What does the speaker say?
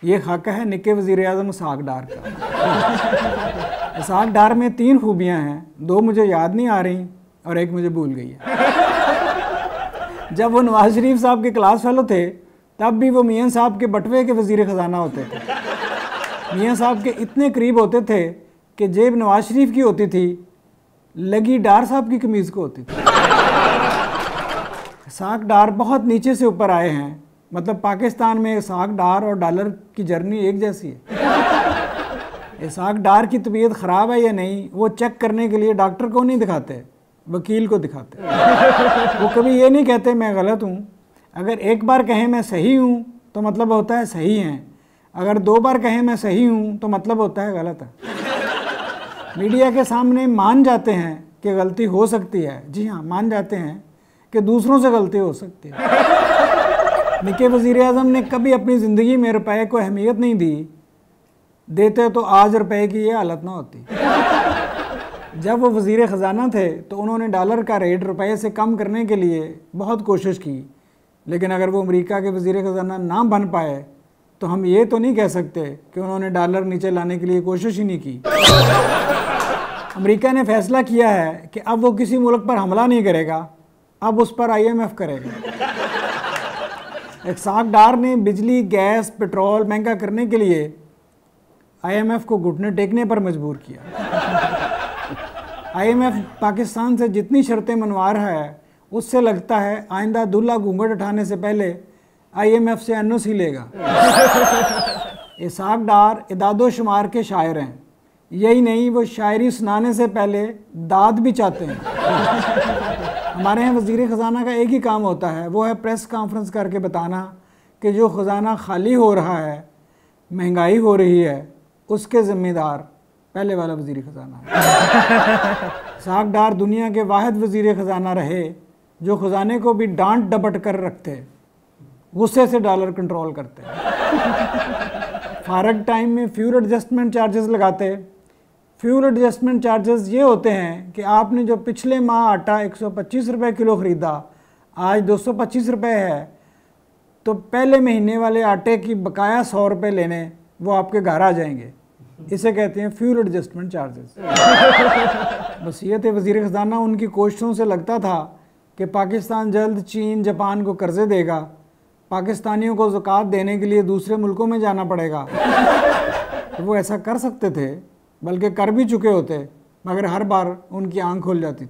ये खाका है निके वज़ीर आज़म इसहाक डार का। इसहाक डार में 3 खूबियाँ हैं, 2 मुझे याद नहीं आ रही और 1 मुझे भूल गई है। जब वो नवाज शरीफ साहब के क्लास फेलो थे तब भी वो मियाँ साहब के बटवे के वज़ीर ख़जाना होते थे। मियाँ साहब के इतने करीब होते थे कि जेब नवाज शरीफ की होती थी, लगी डार साहब की कमीज़ को होती थी। इसहाक डार बहुत नीचे से ऊपर आए हैं, मतलब पाकिस्तान में इसहाक डार और डॉलर की जर्नी एक जैसी है। इसहाक डार की तबीयत ख़राब है या नहीं वो चेक करने के लिए डॉक्टर को नहीं दिखाते, वकील को दिखाते। वो कभी ये नहीं कहते मैं गलत हूँ। अगर एक बार कहें मैं सही हूँ तो मतलब होता है सही हैं, अगर 2 बार कहें मैं सही हूँ तो मतलब होता है गलत है। मीडिया के सामने मान जाते हैं कि गलती हो सकती है, जी हाँ मान जाते हैं कि दूसरों से गलती हो सकती है। निके वज़ीर आज़म ने कभी अपनी ज़िंदगी में रुपए को अहमियत नहीं दी, देते तो आज रुपए की ये हालत ना होती। जब वो वज़ीर ख़जाना थे तो उन्होंने डॉलर का रेट रुपए से कम करने के लिए बहुत कोशिश की, लेकिन अगर वो अमेरिका के वज़ीर ख़जाना ना बन पाए तो हम ये तो नहीं कह सकते कि उन्होंने डॉलर नीचे लाने के लिए कोशिश ही नहीं की। अमेरिका ने फैसला किया है कि अब वो किसी मुल्क पर हमला नहीं करेगा, अब उस पर IMF करेगा। इसहाक डार ने बिजली, गैस, पेट्रोल महंगा करने के लिए IMF को घुटने टेकने पर मजबूर किया। IMF पाकिस्तान से जितनी शर्तें मनवा रहा है उससे लगता है आइंदा दूल्हा घूंघट उठाने से पहले IMF से NOC लेगा। इसहाक डार इदादो शुमार के शायर हैं, यही नहीं वो शायरी सुनाने से पहले दाद भी चाहते हैं। हमारे यहाँ वज़ीर ख़जाना का एक ही काम होता है, वो है प्रेस कॉन्फ्रेंस करके बताना कि जो ख़जाना खाली हो रहा है, महंगाई हो रही है, उसके ज़िम्मेदार पहले वाला वज़ीर ख़जाना है। इसहाक डार दुनिया के वाहिद वज़ीर ख़जाना रहे जो ख़जाने को भी डांट डपट कर रखते, गुस्से से डॉलर कंट्रोल करते, फारग टाइम में फ्यूल एडजस्टमेंट चार्जेस लगाते। फ्यूल एडजस्टमेंट चार्जेस ये होते हैं कि आपने जो पिछले माह आटा 125 रुपये किलो ख़रीदा आज 225 रुपये है, तो पहले महीने वाले आटे की बकाया 100 रुपये लेने वो आपके घर आ जाएंगे। इसे कहते हैं फ्यूल एडजस्टमेंट चार्जेस। वसीयत वज़ीर ख़जाना उनकी कोशिशों से लगता था कि पाकिस्तान जल्द चीन, जापान को कर्ज़े देगा, पाकिस्तानियों को ज़कात देने के लिए दूसरे मुल्कों में जाना पड़ेगा। तो वो ऐसा कर सकते थे, बल्कि कर भी चुके होते, मगर हर बार उनकी आंख खुल जाती थी।